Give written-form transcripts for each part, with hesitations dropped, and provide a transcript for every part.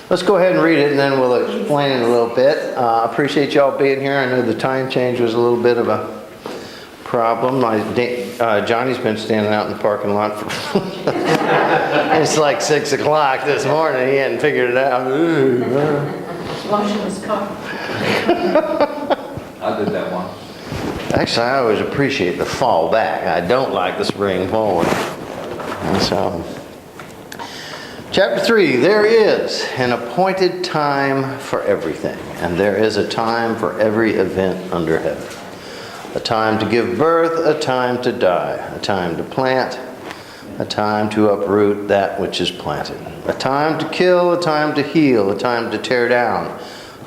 Let's go ahead and read it, and then we'll explain it a little bit. I appreciate y'all being here. I know the time change was a little bit of a problem. Johnny's been standing out in the parking lot for it's like 6 o'clock this morning. He hadn't figured it out. Washing his car. I did that one. Actually, I always appreciate the fall back. I don't like the spring forward. And so, chapter 3, there is an appointed time for everything, and there is a time for every event under heaven. A time to give birth, a time to die, a time to plant, a time to uproot that which is planted, a time to kill, a time to heal, a time to tear down,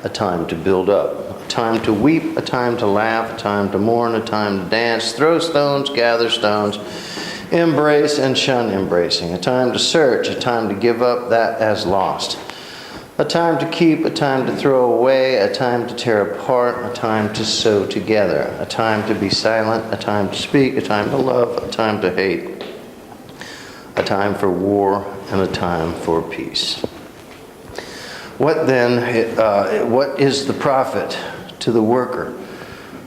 a time to build up, a time to weep, a time to laugh, a time to mourn, a time to dance, throw stones, gather stones, embrace and shun embracing, a time to search, a time to give up that as lost, a time to keep, a time to throw away, a time to tear apart, a time to sew together, a time to be silent, a time to speak, a time to love, a time to hate, a time for war, and a time for peace. What then, what is the profit to the worker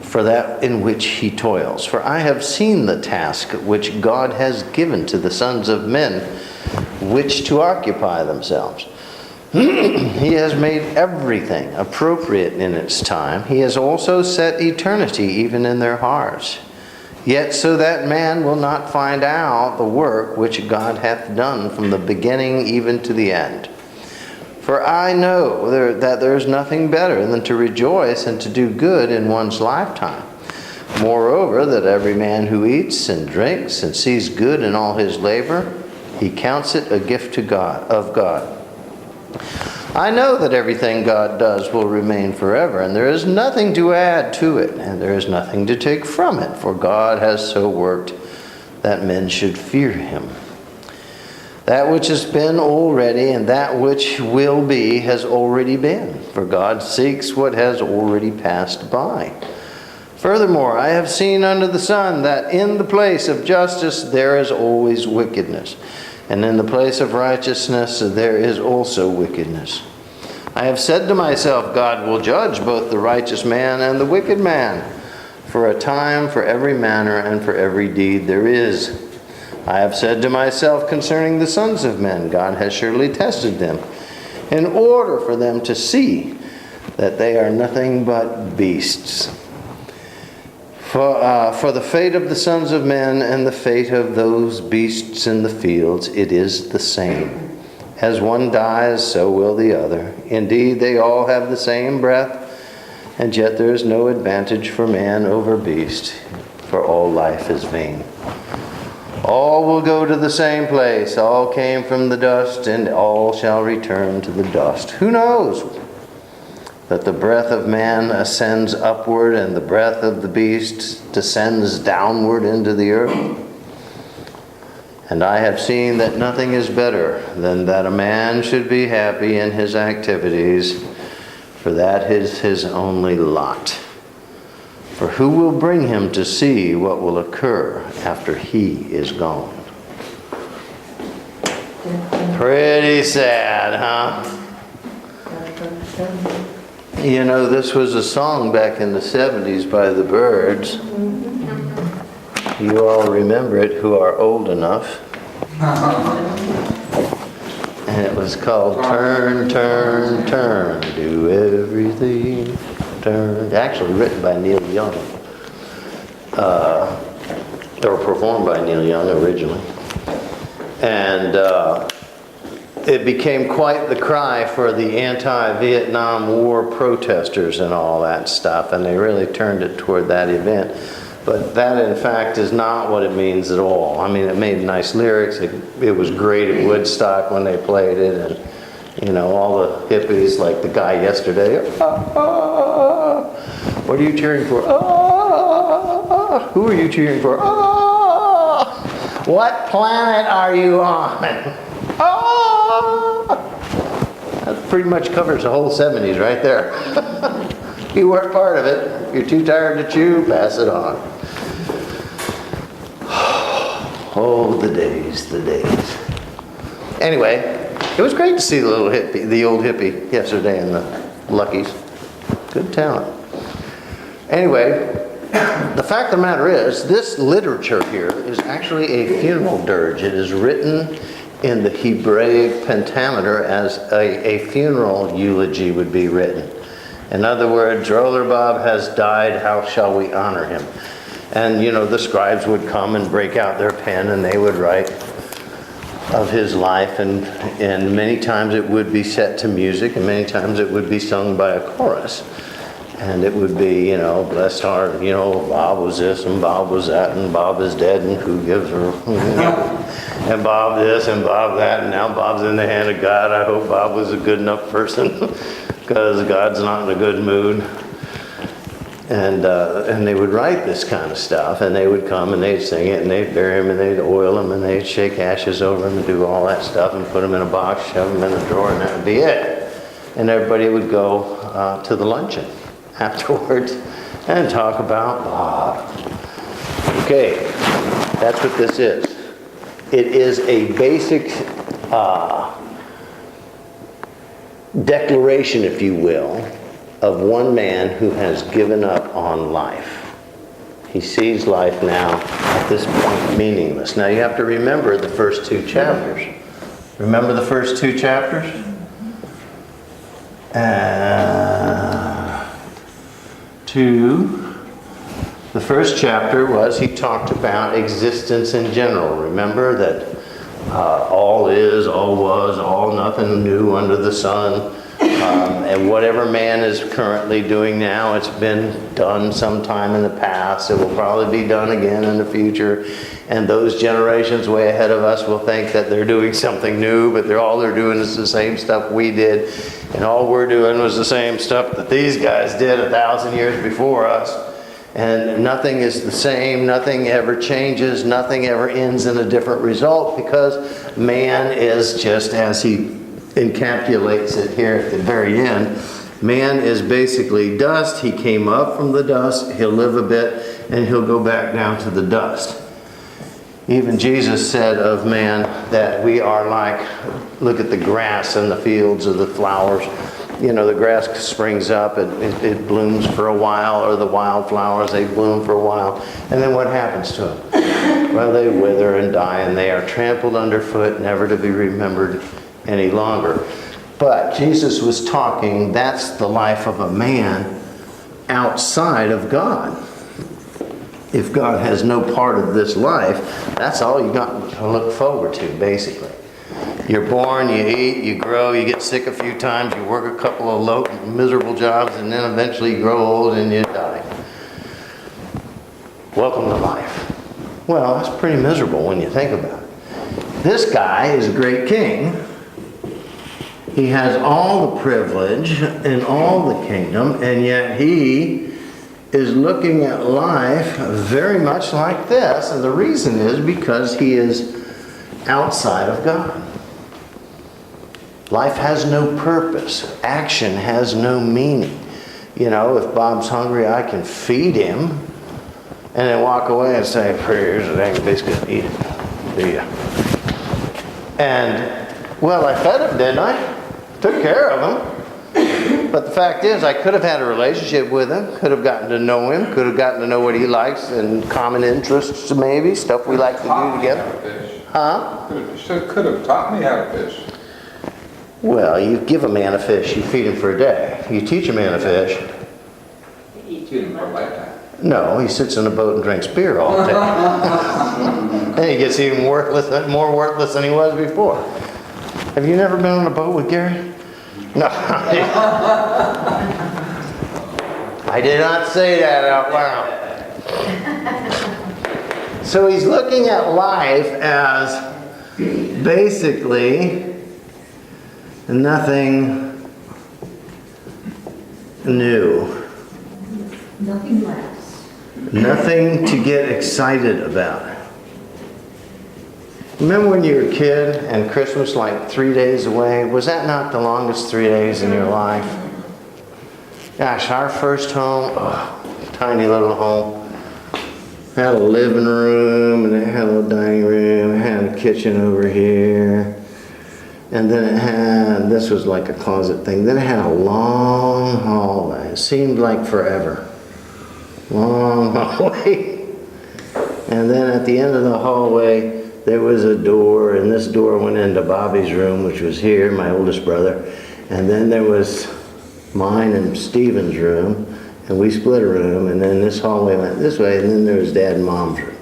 for that in which he toils? For I have seen the task which God has given to the sons of men, which to occupy themselves. He has made everything appropriate in its time. He has also set eternity even in their hearts. Yet so that man will not find out the work which God hath done from the beginning even to the end. For I know that there is nothing better than to rejoice and to do good in one's lifetime. Moreover, that every man who eats and drinks and sees good in all his labor, he counts it a gift to God, of God. I know that everything God does will remain forever, and there is nothing to add to it, and there is nothing to take from it, for God has so worked that men should fear him. That which has been already and that which will be has already been, for God seeks what has already passed by. Furthermore, I have seen under the sun that in the place of justice there is always wickedness, and in the place of righteousness there is also wickedness. I have said to myself, God will judge both the righteous man and the wicked man, for a time for every manner and for every deed there is. I have said to myself concerning the sons of men, God has surely tested them, in order for them to see that they are nothing but beasts. For the fate of the sons of men and the fate of those beasts in the fields, it is the same. As one dies, so will the other. Indeed, they all have the same breath, and yet there is no advantage for man over beast, for all life is vain. All will go to the same place. All came from the dust, and all shall return to the dust. Who knows that the breath of man ascends upward, and the breath of the beast descends downward into the earth? And I have seen that nothing is better than that a man should be happy in his activities, for that is his only lot. For who will bring him to see what will occur after he is gone? Pretty sad, huh? You know, this was a song back in the 70s by the Byrds. You all remember it who are old enough. And it was called Turn, Turn, Turn, Do Everything. Turn. Actually written by Neil Young. Or performed by Neil Young originally. And it became quite the cry for the anti-Vietnam War protesters and all that stuff, and they really turned it toward that event. But that, in fact, is not what it means at all. I mean, it made nice lyrics. It was great at Woodstock when they played it, and, you know, all the hippies, like the guy yesterday, what are you cheering for? Who are you cheering for? What planet are you on? That pretty much covers the whole 70s right there. You weren't part of it. If you're too tired to chew, pass it on. Oh, the days, the days. Anyway, It was great to see the little hippie, the old hippie yesterday in the Luckies. Good talent. Anyway, the fact of the matter is, this literature here is actually a funeral dirge. It is written in the Hebraic pentameter as a funeral eulogy would be written. In other words, Roller Bob has died, how shall we honor him? And, the scribes would come and break out their pen and they would write of his life, and many times it would be set to music, and many times it would be sung by a chorus. And it would be, blessed heart, Bob was this and Bob was that and Bob is dead and who gives her, and Bob this and Bob that, and now Bob's in the hand of God. I hope Bob was a good enough person because God's not in a good mood. And they would write this kind of stuff, and they would come and they'd sing it, and they'd bury him, and they'd oil him, and they'd shake ashes over him and do all that stuff and put him in a box, shove him in a drawer, and that would be it. And everybody would go to the luncheon afterwards and talk about Bob. Okay, that's what this is. It is a basic declaration, if you will, of one man who has given up on life. He sees life now at this point meaningless. Now you have to remember the first two chapters. Remember the first two chapters? The first chapter was, he talked about existence in general. Remember that all is, all was, all nothing new under the sun. And whatever man is currently doing now, it's been done sometime in the past. It will probably be done again in the future. And those generations way ahead of us will think that they're doing something new, but all they're doing is the same stuff we did. And all we're doing was the same stuff that these guys did 1,000 years before us. And nothing is the same, nothing ever changes, nothing ever ends in a different result, because man is, just as he encapsulates it here at the very end, man is basically dust. He came up from the dust, he'll live a bit, and he'll go back down to the dust. Even Jesus said of man that we are like, look at the grass and the fields or the flowers. The grass springs up, it blooms for a while, or the wildflowers, they bloom for a while. And then what happens to them? Well, they wither and die, and they are trampled underfoot, never to be remembered any longer. But Jesus was talking, that's the life of a man outside of God. If God has no part of this life, that's all you got to look forward to, basically. You're born, you eat, you grow, you get sick a few times, you work a couple of low, miserable jobs, and then eventually you grow old and you die. Welcome to life. Well, that's pretty miserable when you think about it. This guy is a great king. He has all the privilege and all the kingdom, and yet he is looking at life very much like this. And the reason is because he is outside of God. Life has no purpose. Action has no meaning. If Bob's hungry, I can feed him and then walk away and say, here's a dang biscuit, eat it. Do you? And, well, I fed him, didn't I? Took care of him. But the fact is, I could have had a relationship with him, could have gotten to know him, could have gotten to know what he likes and common interests maybe, stuff we like to do together. Huh? Could have taught me how to fish. Well, you give a man a fish, you feed him for a day. You teach a man a fish. You feed him for a lifetime. No, he sits in a boat and drinks beer all day. And he gets even more worthless than he was before. Have you never been on a boat with Gary? No. I did not say that out loud. So he's looking at life as basically nothing new. Nothing lasts. Nothing to get excited about. Remember when you were a kid and Christmas like 3 days away? Was that not the longest 3 days in your life? Gosh, our first home, tiny little home, had a living room and it had a little dining room, it had a kitchen over here. And then it had, this was like a closet thing. Then it had a long hallway. It seemed like forever. Long hallway. And then at the end of the hallway, there was a door, and this door went into Bobby's room, which was here, my oldest brother. And then there was mine and Stephen's room, and we split a room, and then this hallway went this way, and then there was Dad and Mom's room.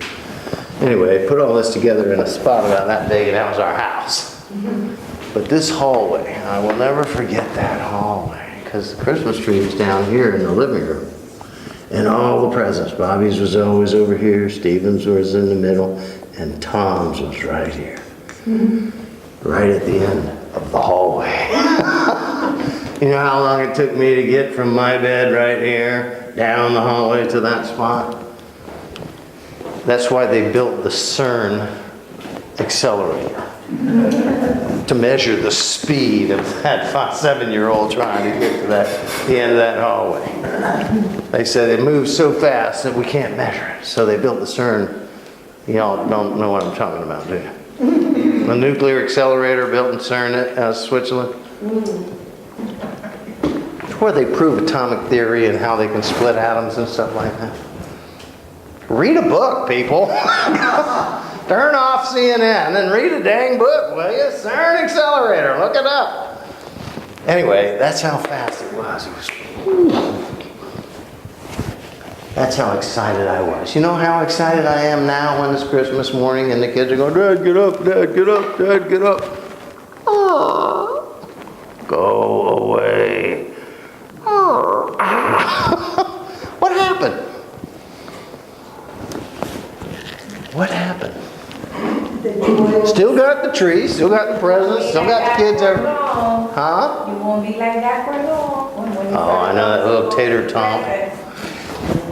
Anyway, put all this together in a spot about that big, and that was our house. But this hallway, I will never forget that hallway, because the Christmas tree was down here in the living room. And all the presents, Bobby's was always over here, Stephen's was in the middle, and Tom's was right here. Right at the end of the hallway. You know how long it took me to get from my bed right here, down the hallway to that spot? That's why they built the CERN accelerator. To measure the speed of that 7-year-old trying to get to the end of that hallway. They said it moves so fast that we can't measure it. So they built the CERN. Y'all don't know what I'm talking about, do you? The nuclear accelerator built in CERN, Switzerland. It's where they prove atomic theory and how they can split atoms and stuff like that. Read a book, people. Turn off CNN and read a dang book, will you? CERN accelerator, look it up. Anyway, that's how fast it was. That's how excited I was. You know how excited I am now when it's Christmas morning and the kids are going, Dad, get up, Dad, get up, Dad, get up. Oh, go away. Oh. What happened? What happened? Still got the tree, still got the presents, still got the kids everywhere. Huh? You won't be like that for long. Oh, I know that little tater tom.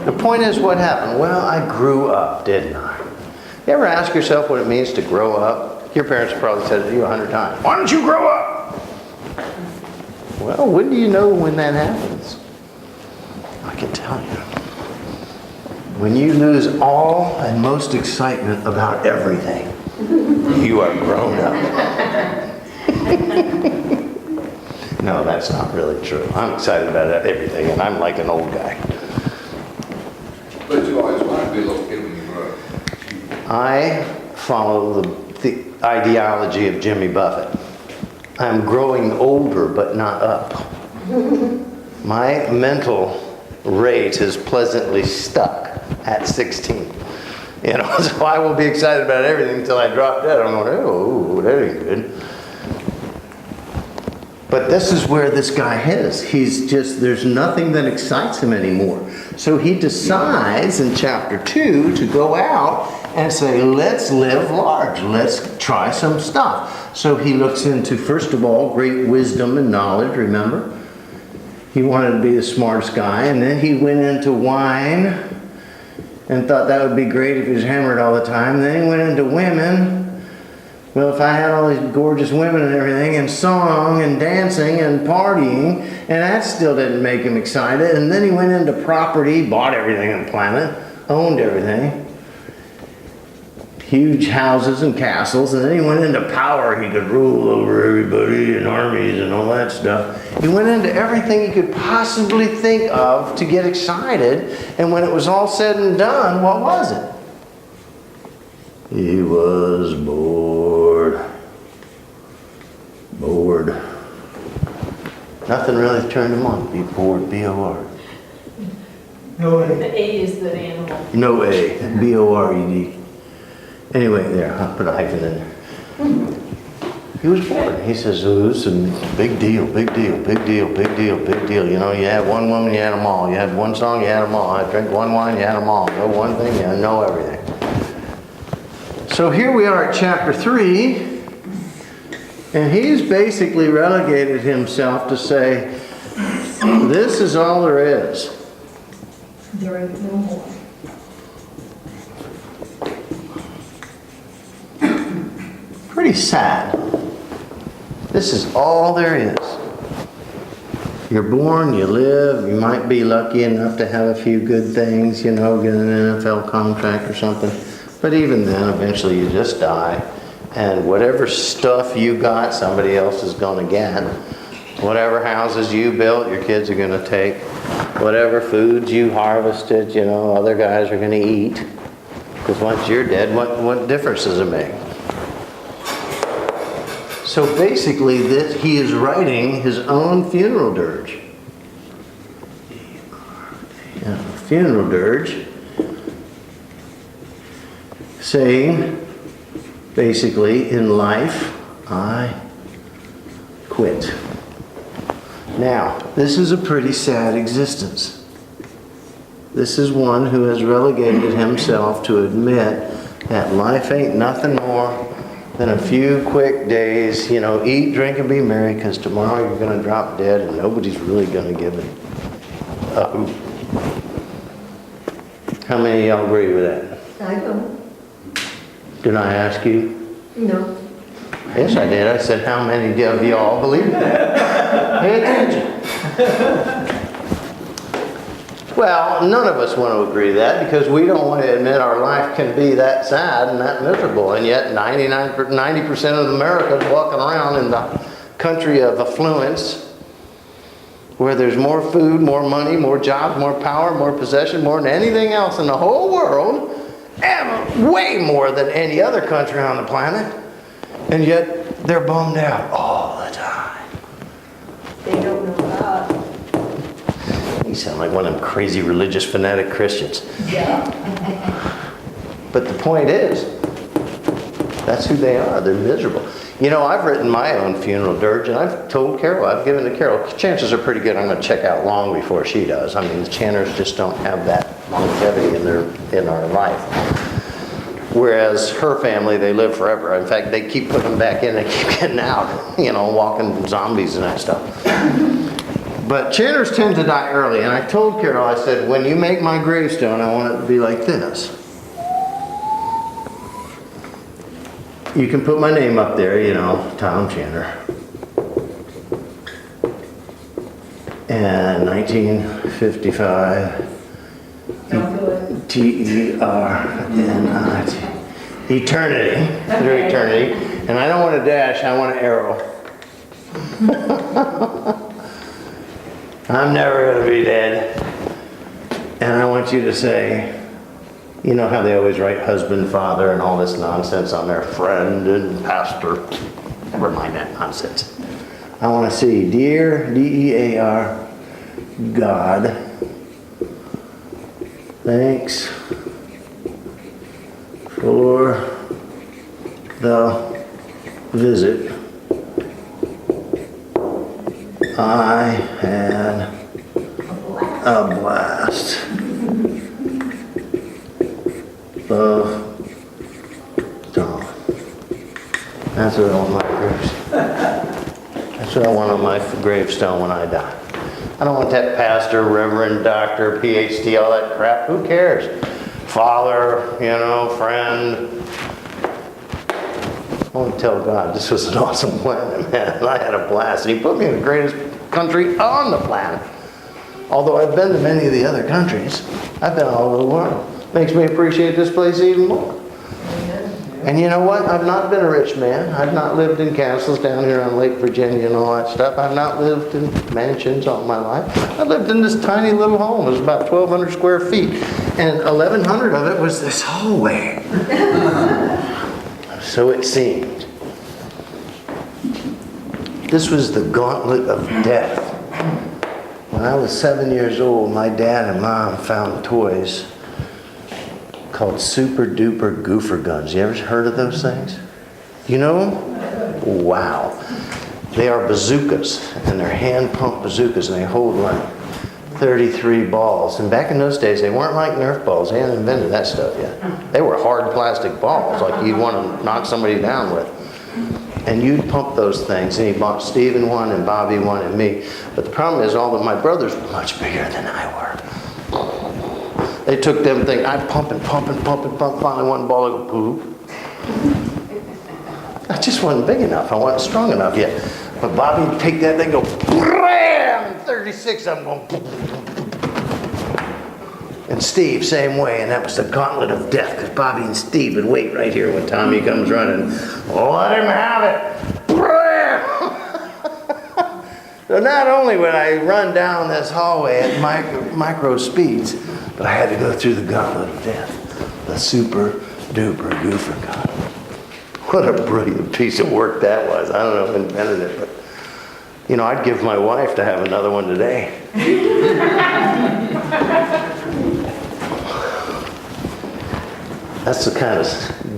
The point is, what happened? Well, I grew up, didn't I? You ever ask yourself what it means to grow up? Your parents probably said it to you 100 times. Why don't you grow up? Well, when do you know when that happens? I can tell you. When you lose all and most excitement about everything, you are grown up. No, that's not really true. I'm excited about everything, and I'm like an old guy. But you always want to be a little kid when you grow up. I follow the ideology of Jimmy Buffett. I'm growing older, but not up. My mental rate is pleasantly stuck at 16. You know, so I will be excited about everything until I drop dead. I'm going, oh, that ain't good. But this is where this guy is. He's just, there's nothing that excites him anymore. So he decides in chapter 2 to go out and say, let's live large. Let's try some stuff. So he looks into, first of all, great wisdom and knowledge, remember? He wanted to be the smartest guy. And then he went into wine and thought that would be great if he was hammered all the time. Then he went into women. Well, if I had all these gorgeous women and everything, and song and dancing and partying, and that still didn't make him excited. And then he went into property, bought everything on the planet, owned everything. Huge houses and castles, and then he went into power. He could rule over everybody and armies and all that stuff. He went into everything he could possibly think of to get excited, and when it was all said and done, what was it? He was bored. Bored. Nothing really turned him on. Be bored, B-O-R. No The way. A is the animal. No A, B-O-R-E-D. Anyway, there, I'll put a hyphen in there. He was bored. He says, oh, this is a big deal, big deal, big deal, big deal, big deal. You know, you had one woman, you had them all. You had one song, you had them all. I drank one wine, you had them all. Know one thing, you know everything. So here we are at chapter 3, and he's basically relegated himself to say, this is all there is. There ain't no more. Pretty sad. This is all there is. You're born, you live, you might be lucky enough to have a few good things, you know, get an NFL contract or something. But even then, eventually you just die. And whatever stuff you got, somebody else is going to get. Whatever houses you built, your kids are going to take. Whatever foods you harvested, other guys are going to eat. Because once you're dead, what difference does it make? So basically, he is writing his own funeral dirge. Funeral dirge, saying, basically, in life, I quit. Now, this is a pretty sad existence. This is one who has relegated himself to admit that life ain't nothing more than a few quick days, eat, drink, and be merry, because tomorrow you're going to drop dead and nobody's really going to give a hoot. How many of y'all agree with that? I don't. Did I ask you? No. Yes, I did. I said, how many of y'all believe that? Pay attention. Well, none of us want to agree to that because we don't want to admit our life can be that sad and that miserable. And yet 90% of America is walking around in the country of affluence where there's more food, more money, more jobs, more power, more possession, more than anything else in the whole world, and way more than any other country on the planet. And yet they're bummed out all the time. They don't know God. You sound like one of them crazy religious fanatic Christians. Yeah. But the point is, that's who they are. They're miserable. I've written my own funeral dirge, and I've told Carol, I've given to Carol, chances are pretty good I'm going to check out long before she does. I mean, the Channers just don't have that longevity in our life. Whereas her family, they live forever. In fact, they keep putting them back in and keep getting out, walking zombies and that stuff. But Channers tend to die early, and I told Carol, I said, when you make my gravestone, I want it to be like this. You can put my name up there, Tom Channer. And 1955, Don't do it. T-E-R-N-I-T. Eternity, through eternity. And I don't want a dash, I want an arrow. I'm never going to be dead. And I want you to say, you know how they always write husband, father, and all this nonsense on their friend and pastor. Never mind that nonsense. I want to see, dear, D-E-A-R, God, thanks for the visit. I had a blast. Love, Tom. That's what I want my gravestone. That's what I want on my gravestone when I die. I don't want that pastor, reverend, doctor, PhD, all that crap. Who cares? Father, friend. I want to tell God this was an awesome planet, man. I had a blast. And He put me in the greatest country on the planet. Although I've been to many of the other countries. I've been all over the world. Makes me appreciate this place even more. And you know what? I've not been a rich man. I've not lived in castles down here on Lake Virginia and all that stuff. I've not lived in mansions all my life. I lived in this tiny little home. It was about 1,200 square feet. And 1,100 of it was this hallway. So it seemed. This was the gauntlet of death. When I was 7 years old, my dad and mom found toys called Super Duper Goofer Guns. You ever heard of those things? You know them? Wow. They are bazookas, and they're hand-pumped bazookas, and they hold like 33 balls. And back in those days, they weren't like Nerf balls. They hadn't invented that stuff yet. They were hard plastic balls, like you'd want to knock somebody down with. And you'd pump those things, and he bought Steven one, and Bobby one, and me. But the problem is all of my brothers were much bigger than I were. They took them things, I'd pump and pump and pump and pump. Finally, one ball would go poop. I just wasn't big enough. I wasn't strong enough yet. But Bobby would take that thing, go, bam! 36 of them going. And Steve, same way, and that was the gauntlet of death, because Bobby and Steve would wait right here when Tommy comes running. Let him have it. So not only would I run down this hallway at micro speeds, but I had to go through the gauntlet of death. The super duper goofer God. What a brilliant piece of work that was. I don't know who invented it, but you know, I'd give my wife to have another one today. That's the kind of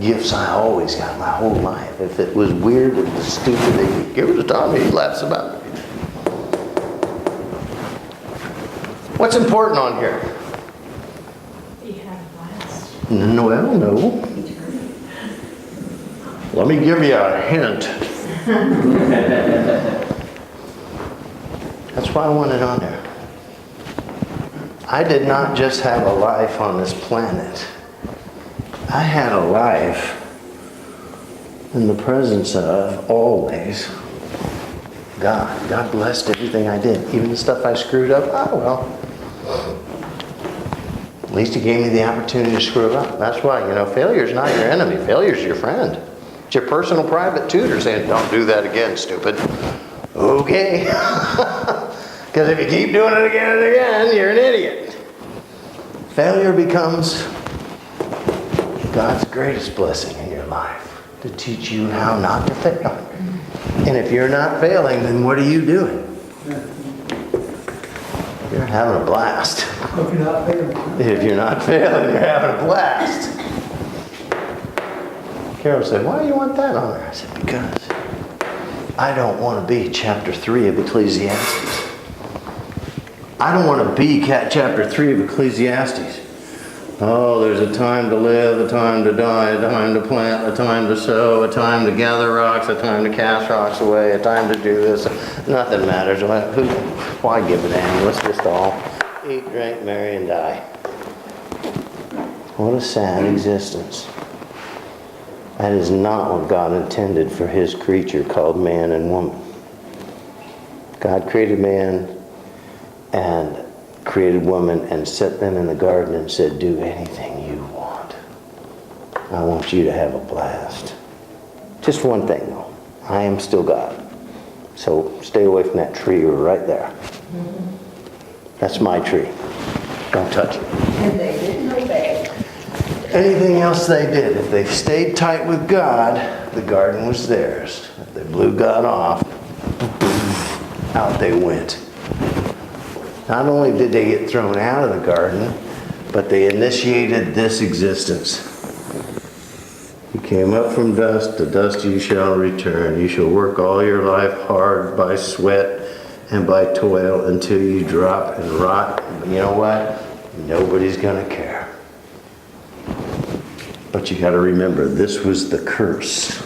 gifts I always got my whole life. If it was weird and stupid, they'd give it to Tommy. He laughs about it. What's important on here? You had a blast. Well, no. Let me give you a hint. That's why I want it on there. I did not just have a life on this planet. I had a life in the presence of, always, God. God blessed everything I did. Even the stuff I screwed up, oh well. At least He gave me the opportunity to screw it up. That's why, you know, failure's not your enemy. Failure's your friend. It's your personal private tutor saying, don't do that again, stupid. Okay. Because if you keep doing it again and again, you're an idiot. Failure becomes God's greatest blessing in your life, to teach you how not to fail. And if you're not failing, then what are you doing? You're having a blast. If you're not failing. If you're not failing, you're having a blast. Carol said, why do you want that on there? I said, because I don't want to be chapter 3 of Ecclesiastes. I don't want to be chapter 3 of Ecclesiastes. Oh, there's a time to live, a time to die, a time to plant, a time to sow, a time to gather rocks, a time to cast rocks away, a time to do this. Nothing matters. Why give a damn? Let's just all eat, drink, marry, and die. What a sad existence. That is not what God intended for His creature called man and woman. God created man and created woman and set them in the garden and said, do anything you want. I want you to have a blast. Just one thing though. I am still God. So stay away from that tree right there. That's my tree. Don't touch it. And they didn't obey. Anything else they did, if they stayed tight with God, the garden was theirs. If they blew God off, out they went. Not only did they get thrown out of the garden, but they initiated this existence. You came up from dust, to dust you shall return. You shall work all your life hard by sweat and by toil until you drop and rot. But you know what? Nobody's going to care. But you got to remember, this was the curse.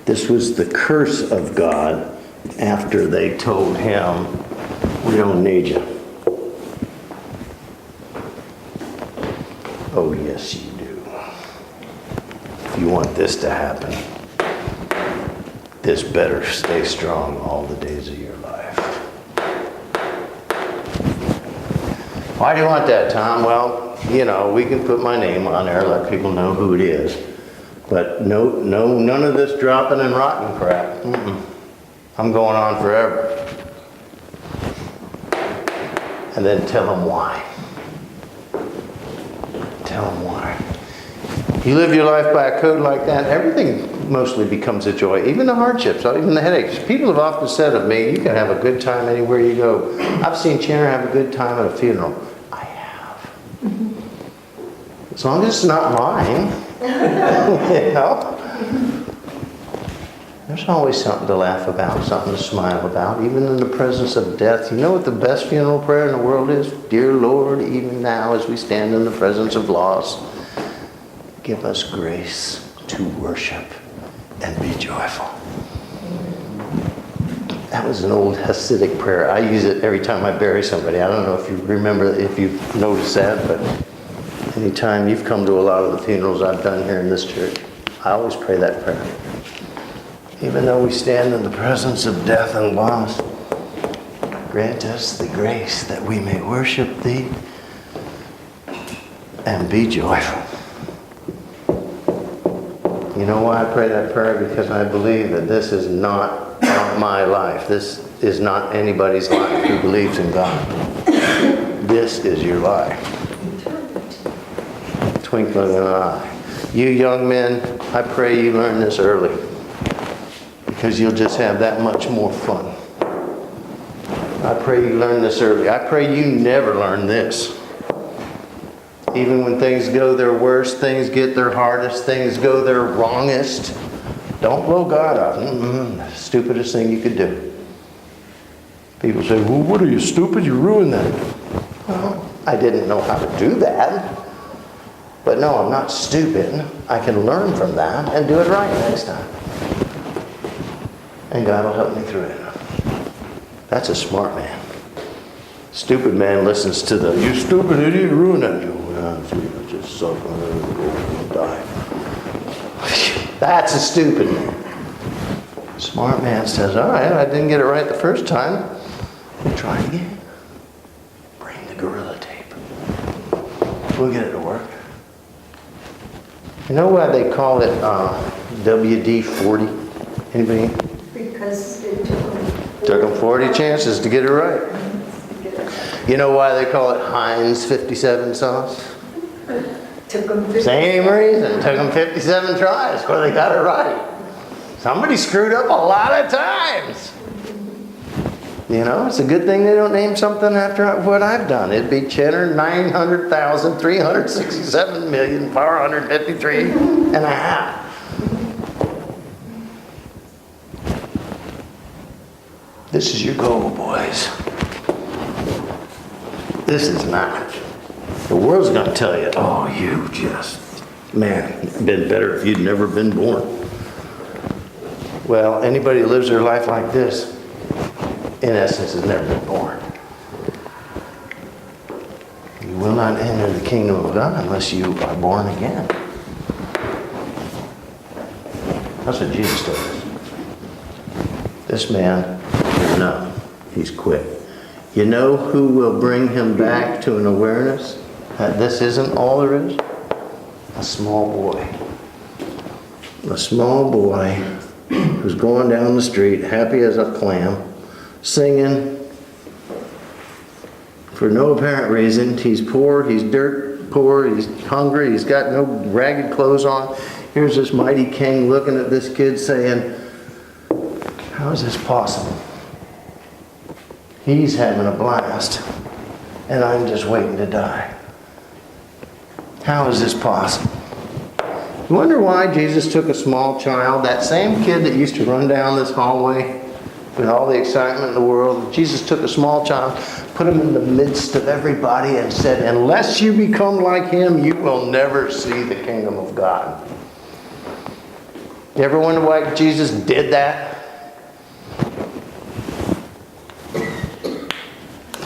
This was the curse of God after they told Him, we don't need you. Oh, yes, you do. If you want this to happen, this better stay strong all the days of your life. Why do you want that, Tom? Well, you know, we can put my name on there, let people know who it is. But no, none of this dropping and rotting crap. I'm going on forever. And then tell them why. Tell them why. You live your life by a code like that, everything mostly becomes a joy. Even the hardships, even the headaches. People have often said of me, you can have a good time anywhere you go. I've seen Chandler have a good time at a funeral. I have. As long as it's not mine. You know? There's always something to laugh about, something to smile about, even in the presence of death. You know what the best funeral prayer in the world is? Dear Lord, even now as we stand in the presence of loss, give us grace to worship and be joyful. That was an old Hasidic prayer. I use it every time I bury somebody. I don't know if you remember, if you've noticed that, but anytime you've come to a lot of the funerals I've done here in this church, I always pray that prayer. Even though we stand in the presence of death and loss, grant us the grace that we may worship Thee and be joyful. You know why I pray that prayer? Because I believe that this is not my life. This is not anybody's life who believes in God. This is your life. Twinkling in an eye. You young men, I pray you learn this early, because you'll just have that much more fun. I pray you learn this early. I pray you never learn this. Even when things go their worst, things get their hardest, things go their wrongest, don't blow God off. Stupidest thing you could do. People say, well, what are you, stupid? You ruined that. Well, I didn't know how to do that. But no, I'm not stupid. I can learn from that and do it right next time. And God will help me through it. That's a smart man. Stupid man listens to the, you stupid idiot, you ruined that. You just suffer and die. That's a stupid man. Smart man says, all right, I didn't get it right the first time. Try again. Bring the gorilla tape. We'll get it to work. You know why they call it WD-40? Anybody? Because it Took them 40 chances to get it right. You know why they call it Heinz 57 sauce? took them Same reason. Took them 57 tries before they got it right. Somebody screwed up a lot of times. You know, it's a good thing they don't name something after what I've done. It'd be cheddar 900,367,453 and a half. This is your goal, boys. This is not. The world's going to tell you, oh, you just, man, it'd been better if you'd never been born. Well, anybody who lives their life like this, in essence, has never been born. You will not enter the kingdom of God unless you are born again. That's what Jesus told us. This man, no, he's quit. You know who will bring him back to an awareness that this isn't all there is? A small boy. A small boy who's going down the street, happy as a clam, singing for no apparent reason. He's poor, he's dirt poor, he's hungry, he's got no ragged clothes on. Here's this mighty king looking at this kid saying, how is this possible? He's having a blast, and I'm just waiting to die. How is this possible? You wonder why Jesus took a small child, that same kid that used to run down this hallway with all the excitement in the world. Jesus took a small child, put him in the midst of everybody, and said, unless you become like him, you will never see the kingdom of God. You ever wonder why Jesus did that?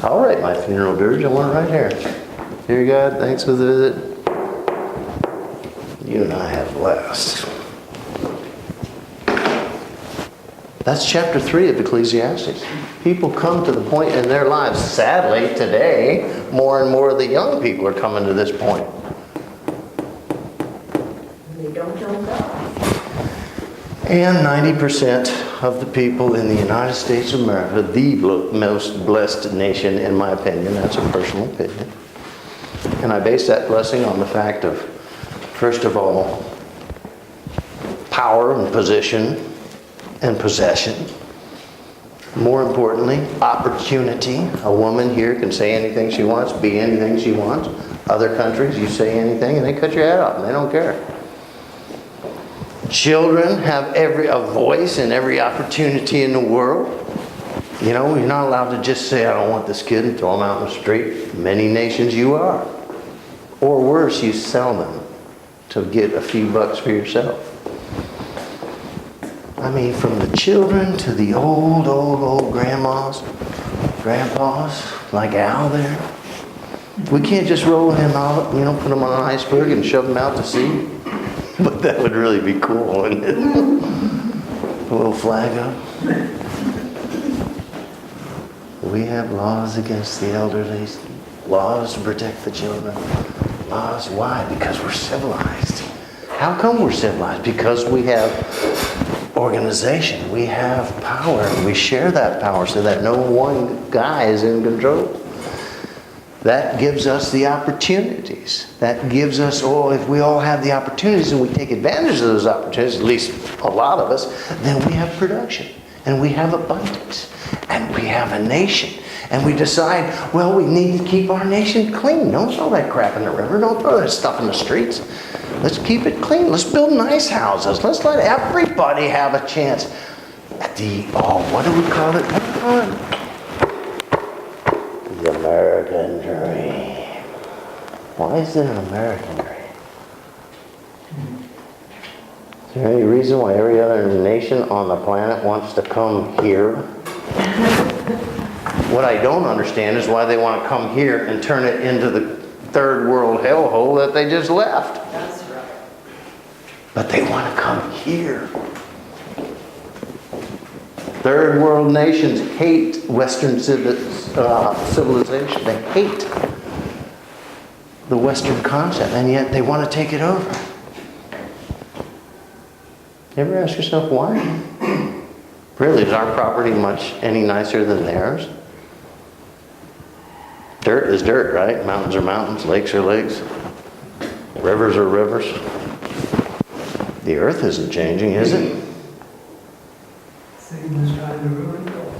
I'll write my funeral dirge. I want it right here. Dear God, thanks for the visit. You and I have blessed. That's chapter 3 of Ecclesiastes. People come to the point in their lives, sadly, today, more and more of the young people are coming to this point. They don't know God. And 90% of the people in the United States of America, the most blessed nation, in my opinion, that's a personal opinion. And I base that blessing on the fact of, first of all, power and position and possession. More importantly, opportunity. A woman here can say anything she wants, be anything she wants. Other countries, you say anything and they cut your head off and they don't care. Children have a voice and every opportunity in the world. You know, you're not allowed to just say, I don't want this kid, and throw him out in the street. Many nations you are. Or worse, you sell them to get a few bucks for yourself. I mean, from the children to the old grandmas, grandpas, like Al there. We can't just roll him out, put him on an iceberg and shove him out to sea. But that would really be cool, wouldn't it? A little flag up. we have laws against the elderly, laws to protect the children. Laws, why? Because we're civilized. How come we're civilized? Because we have organization, we have power, and we share that power so that no one guy is in control. That gives us the opportunities. That gives us, if we all have the opportunities and we take advantage of those opportunities, at least a lot of us, then we have production and we have abundance and we have a nation. And we decide, we need to keep our nation clean. Don't throw that crap in the river. Don't throw that stuff in the streets. Let's keep it clean. Let's build nice houses. Let's let everybody have a chance. What do we call it? What do we call it? The American dream. Why is it an American dream? Is there any reason why every other nation on the planet wants to come here? What I don't understand is why they want to come here and turn it into the third world hellhole that they just left. That's right. But they want to come here. Third world nations hate Western civilization. They hate the Western concept, and yet they want to take it over. You ever ask yourself why? Really, is our property much any nicer than theirs? Dirt is dirt, right? Mountains are mountains, lakes are lakes, rivers are rivers. The earth isn't changing, is it? Satan's trying to ruin it all.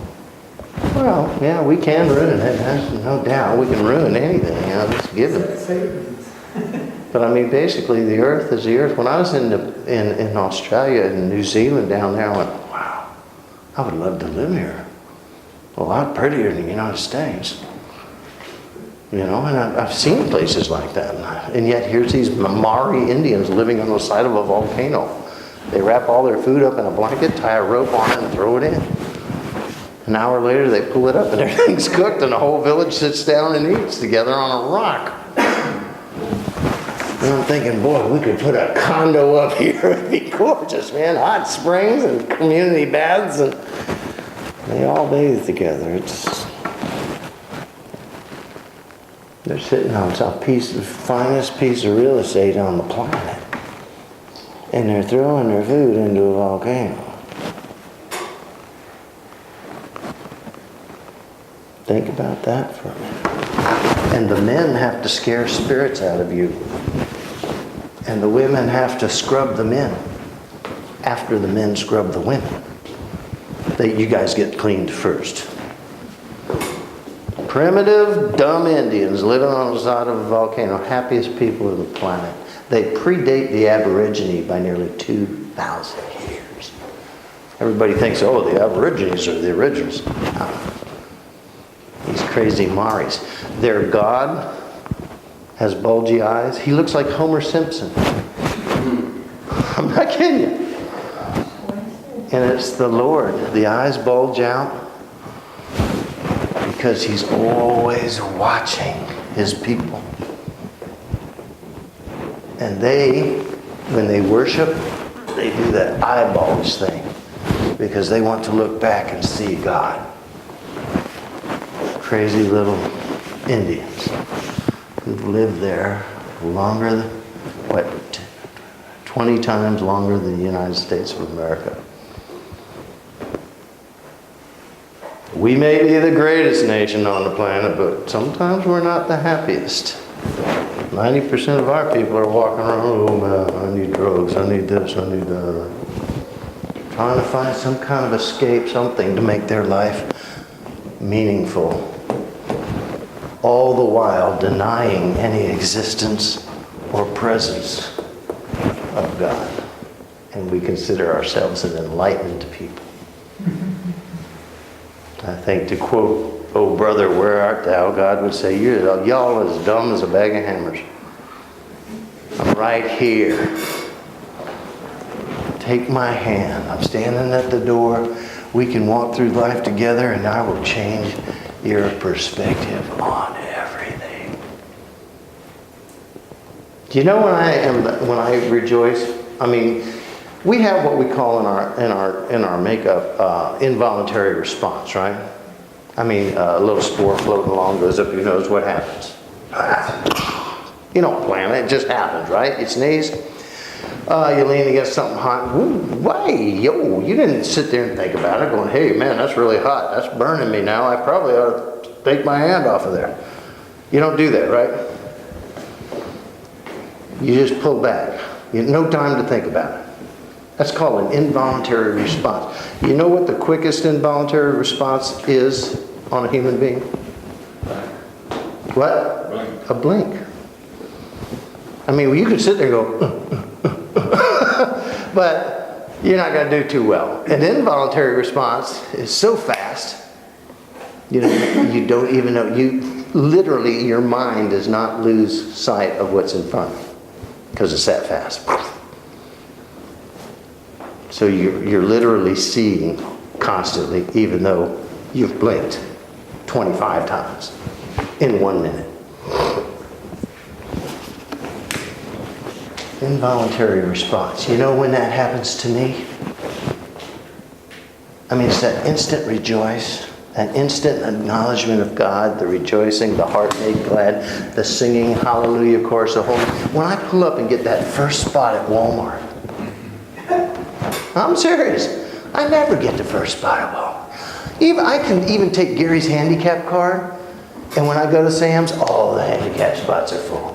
Well, yeah, we can ruin it, that's no doubt. We can ruin anything, just give it. Satan's. But I mean, basically, the earth is the earth. When I was in Australia and New Zealand down there, I went, wow, I would love to live here. A lot prettier than the United States. And I've seen places like that. And yet here's these Maori Indians living on the side of a volcano. They wrap all their food up in a blanket, tie a rope on it, and throw it in. An hour later, they pull it up and everything's cooked, and the whole village sits down and eats together on a rock. And I'm thinking, boy, we could put a condo up here. It'd be gorgeous, man. Hot springs and community baths, and they all bathe together. They're sitting on the finest piece of real estate on the planet. And they're throwing their food into a volcano. Think about that for a minute. And the men have to scare spirits out of you. And the women have to scrub the men after the men scrub the women. You guys get cleaned first. Primitive, dumb Indians living on the side of a volcano, happiest people of the planet. They predate the Aborigine by nearly 2,000 years. Everybody thinks, the Aborigines are the originals. No. These crazy Maoris. Their god has bulgy eyes. He looks like Homer Simpson. I'm not kidding you. And it's the Lord. The eyes bulge out. Because he's always watching his people. And when they worship, they do that eye bulge thing. Because they want to look back and see God. Crazy little Indians who've lived there longer, 20 times longer than the United States of America. We may be the greatest nation on the planet, but sometimes we're not the happiest. 90% of our people are walking around, man, I need drugs, I need this, I need that. Trying to find some kind of escape, something to make their life meaningful. All the while denying any existence or presence of God. And we consider ourselves an enlightened people. I think to quote, "Oh brother, where art thou?" God would say, y'all as dumb as a bag of hammers. I'm right here. Take my hand. I'm standing at the door. We can walk through life together and I will change your perspective on everything. Do you know when I rejoice? I mean, we have what we call in our makeup involuntary response, right? I mean, a little spore floating along goes up your nose, what happens? You don't plan it, it just happens, right? You sneeze, you lean against something hot, ooh, yo, you didn't sit there and think about it, going, hey man, that's really hot, that's burning me now, I probably ought to take my hand off of there. You don't do that, right? You just pull back. You have no time to think about it. That's called an involuntary response. You know what the quickest involuntary response is on a human being? What? Blink. A blink. I mean, you could sit there and go, but you're not going to do too well. An involuntary response is so fast, you don't even know. Literally, your mind does not lose sight of what's in front because it's that fast. So you're literally seeing constantly, even though you've blinked 25 times in 1 minute. Involuntary response. You know when that happens to me? I mean, it's that instant rejoice, that instant acknowledgement of God, the rejoicing, the heart made glad, the singing hallelujah chorus, the whole. When I pull up and get that first spot at Walmart, I'm serious. I never get the first spot at Walmart. I can even take Gary's handicap card, and when I go to Sam's, all the handicap spots are full.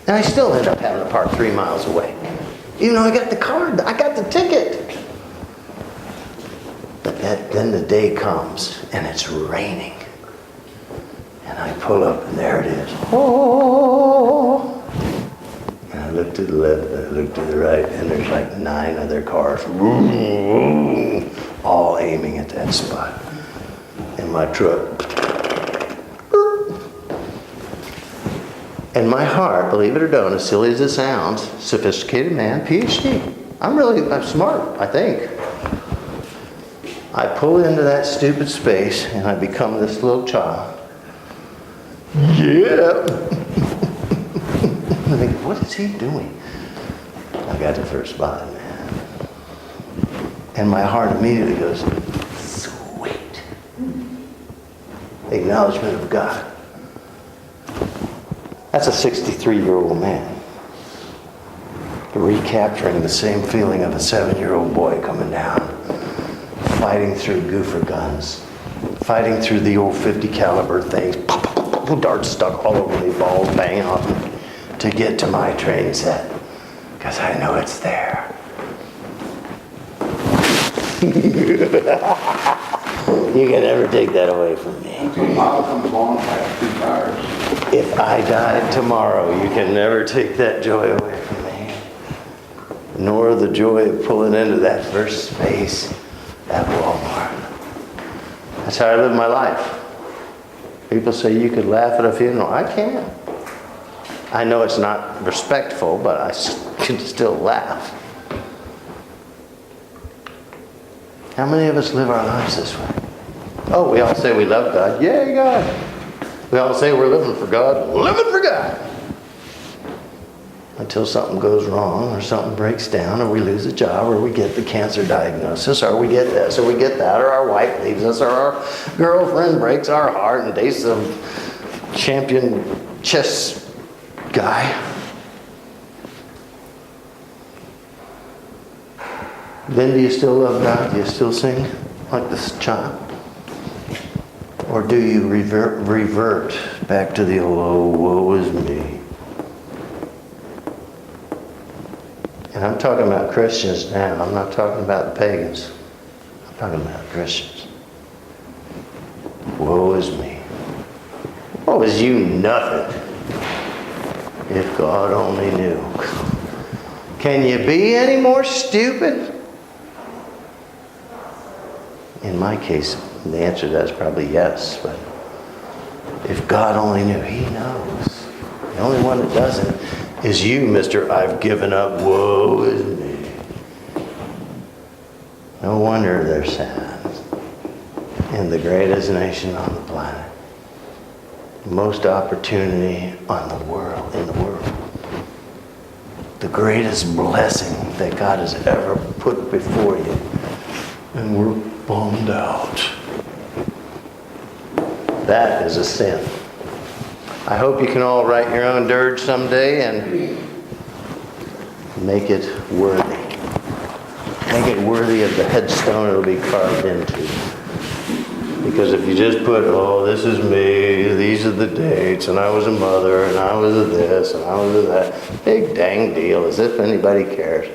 And I still end up having to park 3 miles away. Even though I got the card, I got the ticket. But then the day comes, and it's raining. And I pull up, and there it is. Oh! And I look to the left, and I look to the right, and there's like 9 other cars, all aiming at that spot. And my truck. And my heart, believe it or don't, as silly as it sounds, sophisticated man, PhD. I'm smart, I think. I pull into that stupid space, and I become this little child. Yeah. I think, what is he doing? I got the first spot, man. And my heart immediately goes, sweet. Acknowledgement of God. That's a 63-year-old man. Recapturing the same feeling of a 7-year-old boy coming down, fighting through goofer guns, fighting through the old 50 caliber things, darts stuck all over me, balls banging off me, to get to my train set, because I know it's there. You can never take that away from me. Until Mile comes along, I have 2 tires. If I died tomorrow, you can never take that joy away from me. Nor the joy of pulling into that first space at Walmart. That's how I live my life. People say you could laugh at a funeral. I can't. I know it's not respectful, but I can still laugh. How many of us live our lives this way? Oh, we all say we love God. Yay, God. We all say we're living for God. Living for God. Until something goes wrong, or something breaks down, or we lose a job, or we get the cancer diagnosis, or we get this, or we get that, or our wife leaves us, or our girlfriend breaks our heart and dates some champion chess guy. Then do you still love God? Do you still sing like this child? Or do you revert back to the old, oh, woe is me? And I'm talking about Christians now. I'm not talking about the pagans. I'm talking about Christians. Woe is me. Woe is you nothing. If God only knew. Can you be any more stupid? In my case, the answer to that is probably yes. But if God only knew, He knows. The only one that doesn't is you, Mr. I've given up. Woe is me. No wonder they're sad. In the greatest nation on the planet. Most opportunity in the world. The greatest blessing that God has ever put before you. And we're bummed out. That is a sin. I hope you can all write your own dirge someday and make it worthy. Make it worthy of the headstone it'll be carved into. Because if you just put, oh, this is me, these are the dates, and I was a mother, and I was a this, and I was a that, big dang deal, as if anybody cares.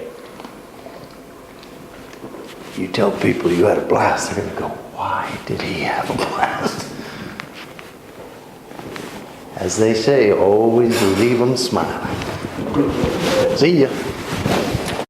You tell people you had a blast, they're going to go, why did he have a blast? As they say, always leave them smiling. See ya.